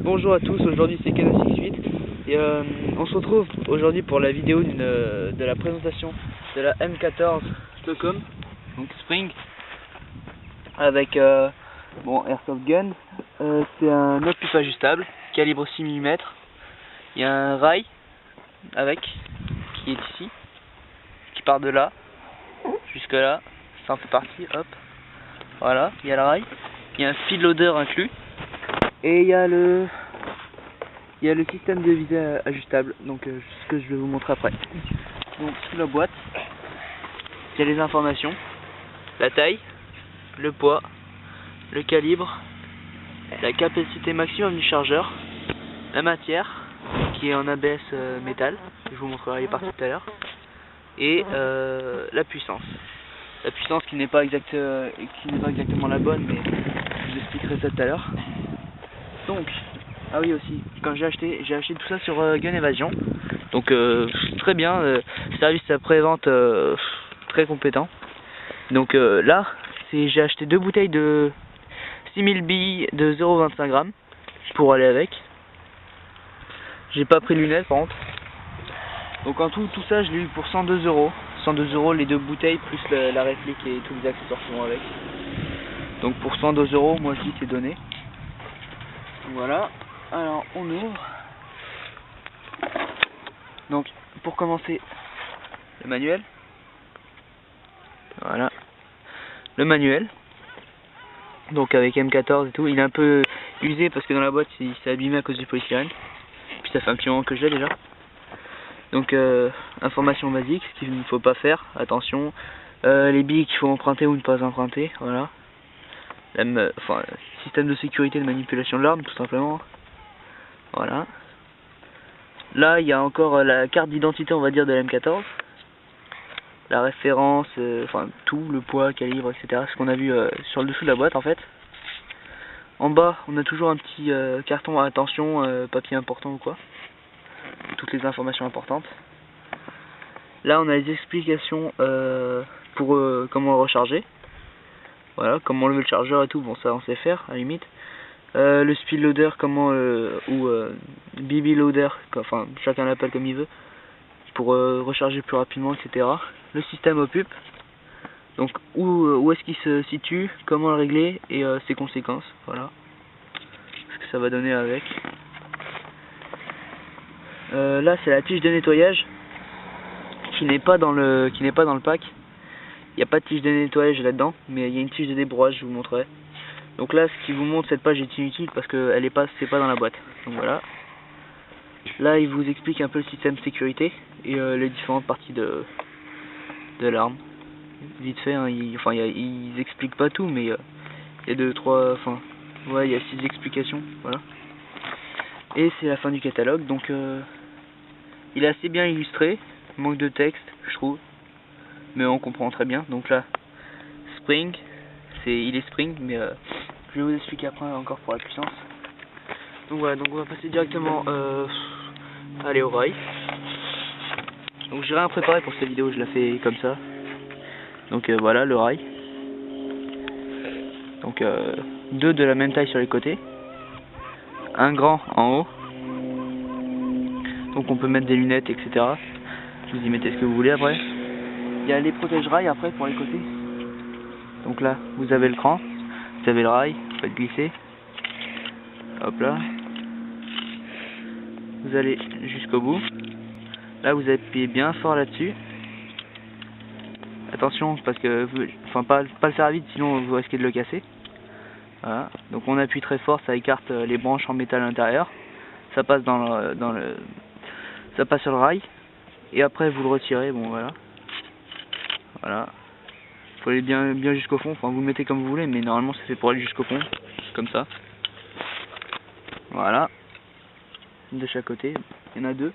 Bonjour à tous, aujourd'hui c'est Kena68 et on se retrouve aujourd'hui pour la vidéo de la présentation de la M14 Stockholm, donc Spring, avec Airsoft Gun. C'est un occup ajustable, calibre 6 mm. Il y a un rail avec, qui est ici, qui part de là jusque là, ça en fait partie, hop, voilà, il y a le rail, il y a un feed loader inclus. Et il y a le système de visée ajustable, donc ce que je vais vous montrer après. Donc sous la boîte, il y a les informations, la taille, le poids, le calibre, la capacité maximum du chargeur, la matière qui est en ABS métal, je vous montrerai les parties tout à l'heure, et la puissance. La puissance qui n'est pas exactement la bonne, mais je vous expliquerai ça tout à l'heure. Donc, ah oui aussi, quand j'ai acheté tout ça sur Gun Evasion. Donc très bien, service après-vente très compétent. Donc là, j'ai acheté 2 bouteilles de 6000 billes de 0,25 grammes pour aller avec. J'ai pas pris de lunettes par contre. Donc en tout ça, je l'ai eu pour 102 €. 102 € les 2 bouteilles plus la réplique et tous les accessoires qui vont avec. Donc pour 102 €, moi je dis c'est donné. Voilà, alors on ouvre. Donc pour commencer, le manuel. Voilà, le manuel. Donc avec M14 et tout, il est un peu usé parce que dans la boîte il s'est abîmé à cause du polystyrène. Puis ça fait un petit moment que je l'ai déjà. Donc information basique, ce qu'il ne faut pas faire, attention, les billes qu'il faut emprunter ou ne pas emprunter, voilà. Système de sécurité de manipulation de l'arme, tout simplement. Voilà. Là, il y a encore la carte d'identité, on va dire, de la M14. La référence, tout, le poids, calibre, etc. Ce qu'on a vu sur le dessous de la boîte, en fait. En bas, on a toujours un petit carton à attention, papier important ou quoi. Toutes les informations importantes. Là, on a les explications pour comment recharger. Voilà, comment enlever le chargeur et tout, bon ça on sait faire à la limite. Le speed loader, comment ou BB loader, enfin chacun l'appelle comme il veut, pour recharger plus rapidement, etc. Le système OPUP, donc où est-ce qu'il se situe, comment le régler et ses conséquences, voilà. Ce que ça va donner avec. Là c'est la tige de nettoyage qui n'est pas dans le pack. Il n'y a pas de tige de nettoyage là-dedans, mais il y a une tige de débrouillage, je vous montrerai. Donc là, ce qui vous montre, cette page est inutile parce que c'est pas dans la boîte. Donc voilà. Là, il vous explique un peu le système de sécurité et les différentes parties de l'arme. Vite fait, hein, ils expliquent pas tout, mais il y a 2, 3, ouais, il y a 6 explications, voilà. Et c'est la fin du catalogue, donc il est assez bien illustré, manque de texte, je trouve. Mais on comprend très bien. Donc là, Spring, il est Spring, mais je vais vous expliquer après encore pour la puissance. Donc voilà, donc on va passer directement aller au rail. Donc j'ai rien préparé pour cette vidéo, je la fais comme ça. Donc voilà le rail. Donc 2 de la même taille sur les côtés, un grand en haut. Donc on peut mettre des lunettes, etc. Vous y mettez ce que vous voulez après. Il y a les protège-rails après pour les côtés. Donc là, vous avez le cran, vous avez le rail, vous faites glisser. Hop là. Vous allez jusqu'au bout. Là, vous appuyez bien fort là-dessus. Attention, parce que pas le faire vite, sinon vous risquez de le casser. Voilà. Donc on appuie très fort, ça écarte les branches en métal à l'intérieur. Ça passe ça passe sur le rail. Et après vous le retirez, bon voilà. Voilà. Faut aller bien jusqu'au fond, vous le mettez comme vous voulez, mais normalement c'est fait pour aller jusqu'au fond, comme ça. Voilà. De chaque côté, il y en a 2.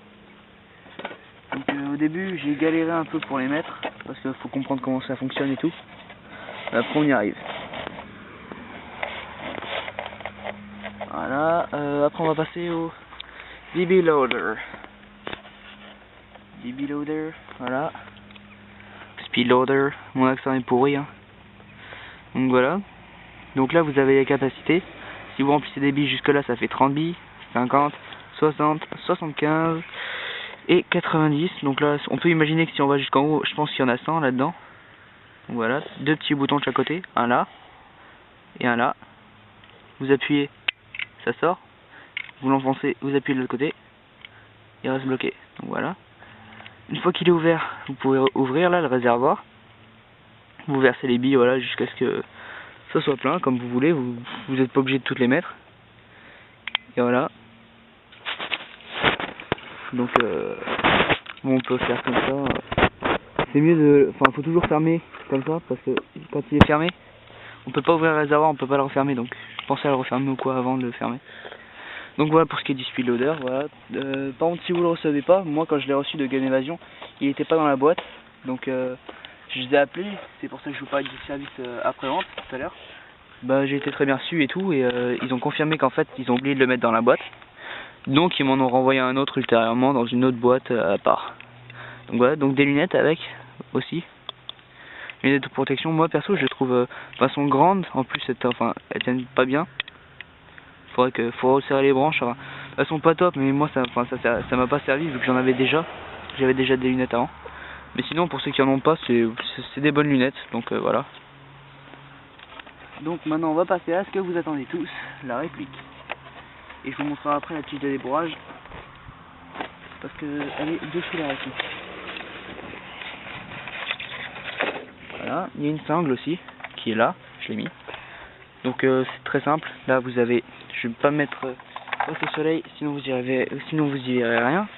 Donc au début j'ai galéré un peu pour les mettre, parce qu'il faut comprendre comment ça fonctionne et tout. Après on y arrive. Voilà, après on va passer au BB Loader. BB Loader, voilà. Speed Loader, mon accent est pourri, hein. Donc voilà. Donc là vous avez les capacités. Si vous remplissez des billes jusque là, ça fait 30 billes. 50, 60, 75 et 90. Donc là, on peut imaginer que si on va jusqu'en haut, je pense qu'il y en a 100 là-dedans. Donc voilà, deux petits boutons de chaque côté, un là et un là. Vous appuyez, ça sort. Vous l'enfoncez, vous appuyez de l'autre côté, il reste bloqué. Donc voilà. Une fois qu'il est ouvert, vous pouvez ouvrir là le réservoir. Vous versez les billes, voilà, jusqu'à ce que ça soit plein, comme vous voulez. Vous n'êtes pas obligé de toutes les mettre. Et voilà. Donc bon, on peut faire comme ça. C'est mieux de, enfin, faut toujours fermer comme ça, parce que quand il est fermé, on peut pas ouvrir le réservoir, on peut pas le refermer. Donc pensez à le refermer ou quoi avant de le fermer. Donc voilà pour ce qui est du speed loader. Voilà. Par contre, si vous le recevez pas, moi quand je l'ai reçu de Gun Evasion, il était pas dans la boîte. Donc je les ai appelés, c'est pour ça que je vous parlais du service après-vente tout à l'heure. Bah, j'ai été très bien reçu et tout, et ils ont confirmé qu'en fait ils ont oublié de le mettre dans la boîte. Donc ils m'en ont renvoyé un autre ultérieurement dans une autre boîte à part. Donc voilà, donc des lunettes avec aussi. Lunettes de protection, moi perso je les trouve de façon grande, en plus elles tiennent pas bien. Faut resserrer les branches, enfin, elles sont pas top, mais moi ça m'a pas servi vu que j'en avais déjà. J'avais déjà des lunettes avant. Mais sinon pour ceux qui en ont pas, c'est des bonnes lunettes, donc voilà. Donc maintenant on va passer à ce que vous attendez tous, la réplique. Et je vous montrerai après la tige de débourrage, parce que elle est dessus la réplique. Voilà, il y a une sangle aussi, qui est là, je l'ai mis. Donc c'est très simple, là vous avez, je vais pas mettre au soleil, sinon vous y verrez rien.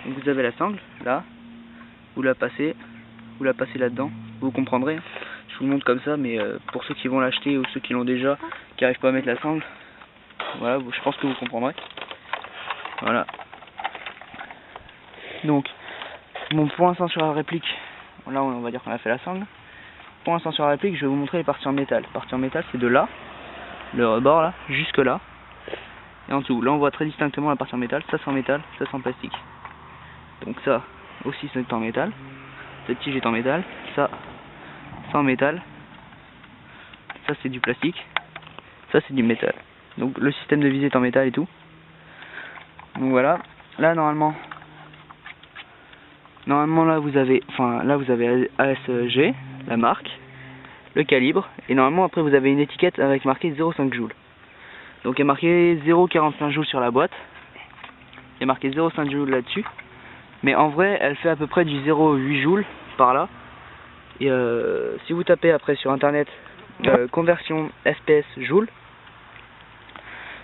Donc vous avez la sangle, là, vous la passez là-dedans, vous comprendrez. Je vous le montre comme ça, mais pour ceux qui vont l'acheter ou ceux qui l'ont déjà, qui n'arrivent pas à mettre la sangle, voilà, je pense que vous comprendrez. Voilà. Donc, bon, pour l'instant sur la réplique, là on va dire qu'on a fait la sangle. Pour l'instant sur la réplique, je vais vous montrer les parties en métal. Les parties en métal, c'est de là, le rebord là, jusque là, et en dessous. Là on voit très distinctement la partie en métal, ça c'est en métal, ça c'est en plastique. Donc ça aussi c'est en métal, cette tige est en métal, ça en métal, ça c'est du plastique, ça c'est du métal. Donc le système de visée est en métal et tout. Donc voilà, là normalement là vous avez ASG, la marque, le calibre, et normalement après vous avez une étiquette avec marqué 0,5 joules. Donc il y a marqué 0,45 joules sur la boîte, il y a marqué 0,5 joules là-dessus, mais en vrai elle fait à peu près du 0,8 joules par là. Et si vous tapez après sur internet conversion FPS joules,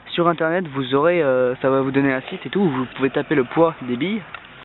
sur internet vous aurez, ça va vous donner un site et tout, où vous pouvez taper le poids des billes.